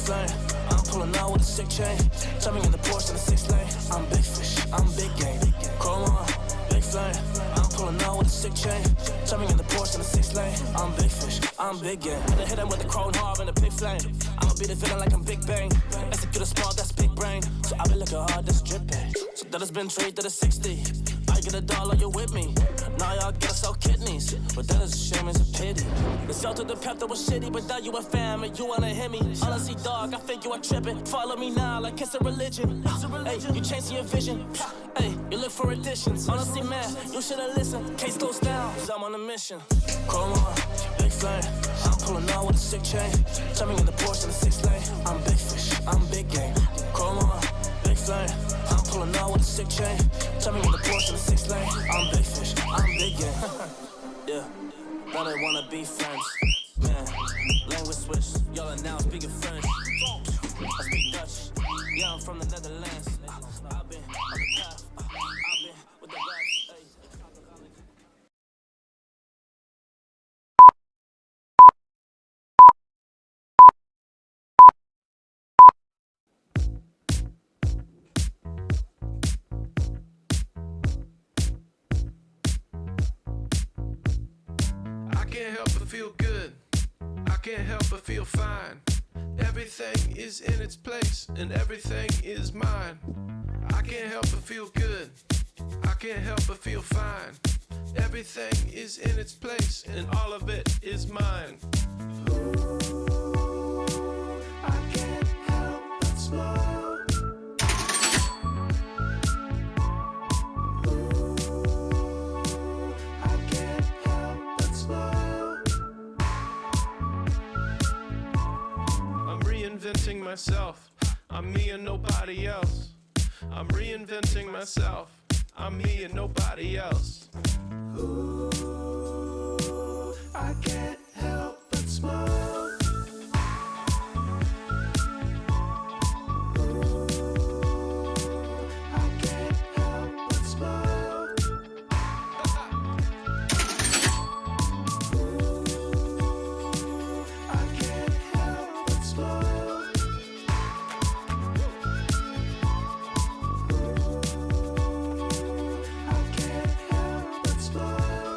flame. I'm pulling out with a sick chain. Jumping in the Porsche in the 6 lane. I'm big fish, I'm big game. Chrome on, big flame. I'm pulling out with a sick chain. Jumping in the Porsche in the 6 lane. I'm big fish, I'm big game. Had to hit him with the chrome hard and a big flame. I'ma be the villain like I'm Big Bang. Execute a smart, that's big brain. So I be looking hard, that's dripping. So that has been trade to the 60. I get $1, you're with me. Now y'all gotta sell kidneys, but that is a shame, it's a pity. The sell to the pep that was shitty, but now you a fam and you wanna hit me. Honestly, dog, I think you are tripping. Follow me now like it's a religion. Hey, you chasing your vision. Hey, you look for additions. Honestly, man, you should've listened. Case goes down, cause I'm on a mission. Chrome on, big flame. I'm pulling out with a sick chain. Jumping in the Porsche in the 6 lane. I'm big fish, I'm big game. Chrome on, big flame. I'm pulling out with a sick chain. Jumping in the Porsche in the 6 lane. I'm big fish, I'm big game. Yeah, now they wanna be friends. Man, language switch. Y'all are now speaking French. I speak Dutch. Yeah, I'm from the Netherlands. I've been on the path. I've been with the rats. I can't help but feel good. I can't help but feel fine. Everything is in its place and everything is mine. I can't help but feel good. I can't help but feel fine. Everything is in its place and all of it is mine. Ooh, I can't help but smile. Ooh, I can't help but smile. I'm reinventing myself. I'm me and nobody else. I'm reinventing myself. I'm me and nobody else. Ooh, I can't help but smile. Ooh, I can't help but smile. Ooh, I can't help but smile. I can't help but smile.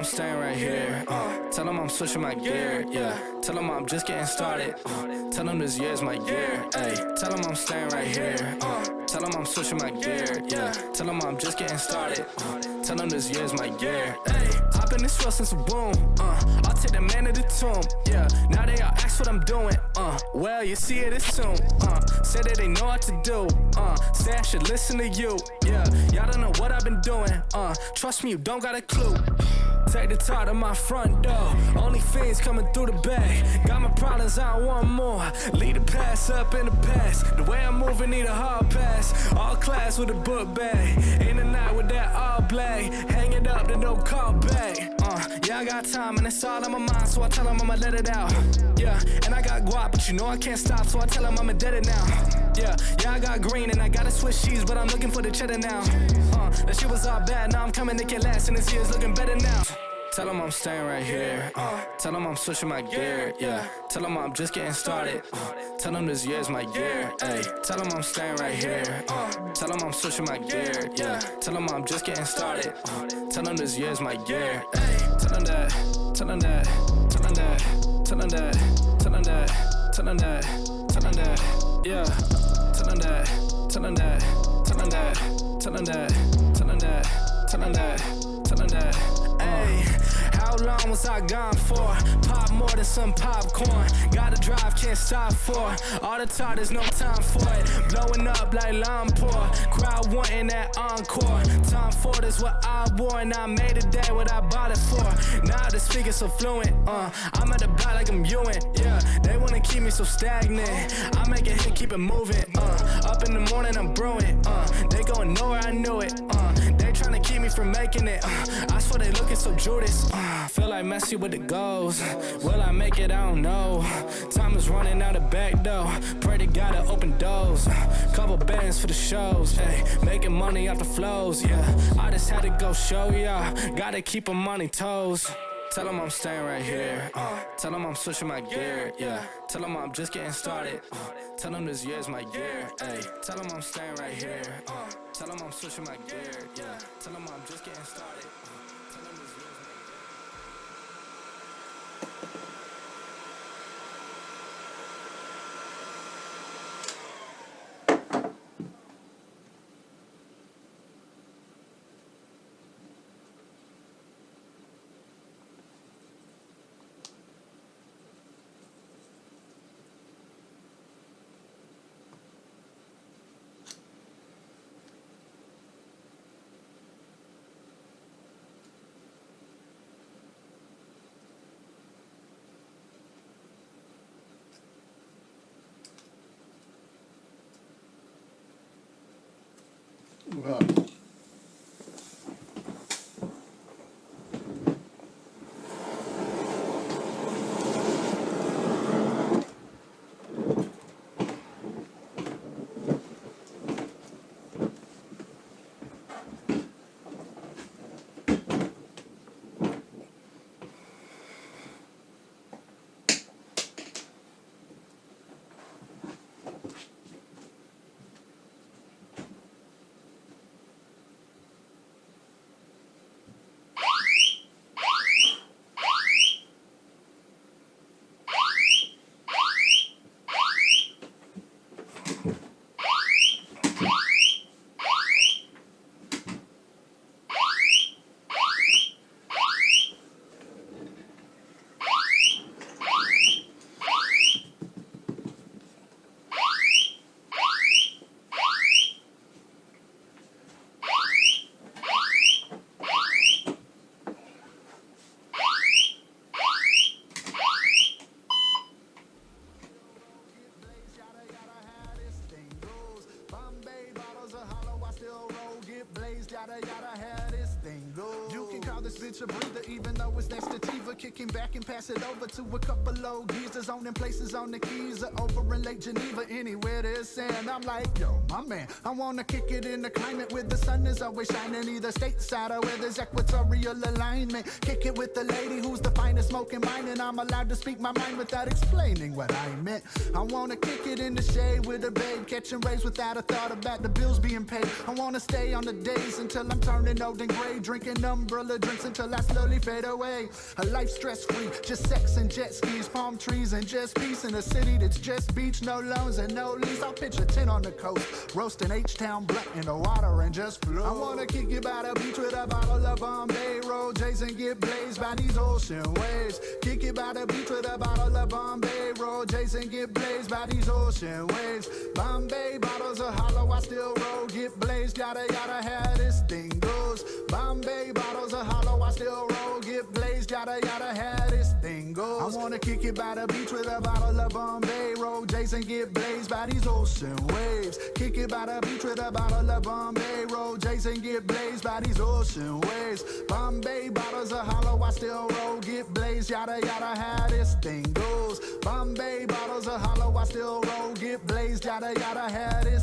staying right here. Tell them I'm switching my gear, yeah. Tell them I'm just getting started. Tell them this year's my year, ayy. Tell them I'm staying right here. Tell them I'm switching my gear, yeah. Tell them I'm just getting started. Tell them this year's my year, ayy. Hop in this world since a boom, I'll take the man to the tomb, yeah. Now they all ask what I'm doing, well, you see it soon, say that they know what to do, say I should listen to you, yeah. Y'all don't know what I've been doing, trust me, you don't got a clue. Take the top to my front door. Only fiends coming through the bag. Got my problems, I want more. Lead the past up in the past. The way I'm moving, need a hard pass. All class with a book bag. In the night with that all black. Hang it up, then don't call back. Yeah, I got time and it's all on my mind, so I tell them I'ma let it out. Yeah, and I got guap, but you know I can't stop, so I tell them I'ma dead it now. Yeah, I got green and I gotta switch cheese, but I'm looking for the cheddar now. That shit was all bad, now I'm coming to get last, and this year's looking better now. Tell them I'm staying right here. Tell them I'm switching my gear, yeah. Tell them I'm just getting started. Tell them this year's my year, ayy. Tell them I'm staying right here. Tell them I'm switching my gear, yeah. Tell them I'm just getting started. Tell them this year's my year, ayy. Tell them that, tell them that, tell them that, tell them that, tell them that, tell them that, tell them that, yeah. Tell them that, tell them that, tell them that, tell them that, tell them that, tell them that, tell them that, ayy. How long was I gone for? Pop more than some popcorn. Gotta drive, can't stop for. All the talk, there's no time for it. Blowing up like Lampore. Crowd wanting that encore. Tom Ford is what I wore, and I made a day what I bought it for. Now the speaker so fluent, I'm at the block like I'm Ewing, yeah. They wanna keep me so stagnant. I make a hit, keep it moving, Up in the morning, I'm brewing, They going nowhere, I knew it, They tryna keep me from making it, I swear they looking so Judas, Feel like Messi with the goals. Will I make it? I don't know. Time is running out the back door. Pray to God to open doors. Couple bands for the shows. Hey, making money off the flows. Yeah, I just had to go show y'all. Gotta keep them on their toes. Tell them I'm staying right here. Tell them I'm switching my gear. Yeah, tell them I'm just getting started. Tell them this year's my year. Hey, tell them I'm staying right here. Tell them I'm switching my gear. Yeah, tell them I'm just getting started. Tell them this year's my year. Wow. Bitch a breather, even though it's that sativa. Kicking back and pass it over to a couple low geezers. Owning places on the keys or over in Lake Geneva. Anywhere there's sand, I'm like, yo, my man, I wanna kick it in the climate where the sun is always shining. Either stateside or where there's equatorial alignment. Kick it with the lady who's the finest smoking mine, and I'm allowed to speak my mind without explaining what I meant. I wanna kick it in the shade with a babe, catching rays without a thought about the bills being paid. I wanna stay on the days until I'm turning old and gray, drinking umbrella drinks until I slowly fade away. A life stress-free, just sex and jet skis, palm trees and just peace in a city that's just beach, no loans and no lease. I'll pitch a tent on the coast, roasting H-Town blunt in the water and just flow. I wanna kick it by the beach with a bottle of Bombay, roll J's and get blazed by these ocean waves. Kick it by the beach with a bottle of Bombay, roll J's and get blazed by these ocean waves. Bombay bottles are hollow, I still roll, get blazed, yada yada, how this thing goes. Bombay bottles are hollow, I still roll, get blazed, yada yada, how this thing goes. I wanna kick it by the beach with a bottle of Bombay, roll J's and get blazed by these ocean waves. Kick it by the beach with a bottle of Bombay, roll J's and get blazed by these ocean waves. Bombay bottles are hollow, I still roll, get blazed, yada yada, how this thing goes. Bombay bottles are hollow, I still roll, get blazed, yada yada, how this